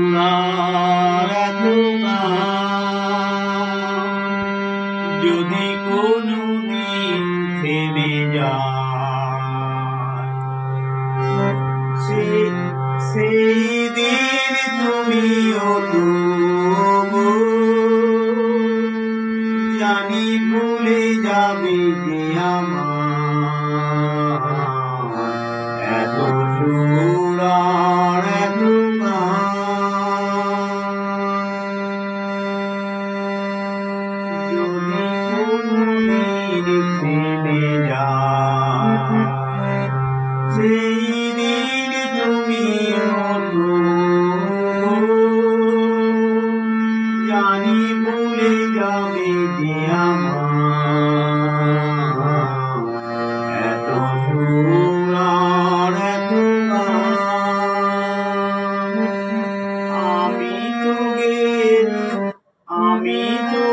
সোনার এত যদি কোনদিন থেমে যায়, সেই দিন তুমিও তবু জানি ভুলে যাবে যে আমার এত সুর আর এত যদি কোনদিন থেমে যায়, সেই দিন তুমিও জানি ভুলে যাবে যে আমার এত সুর আর এত আমি তো গে আমি তো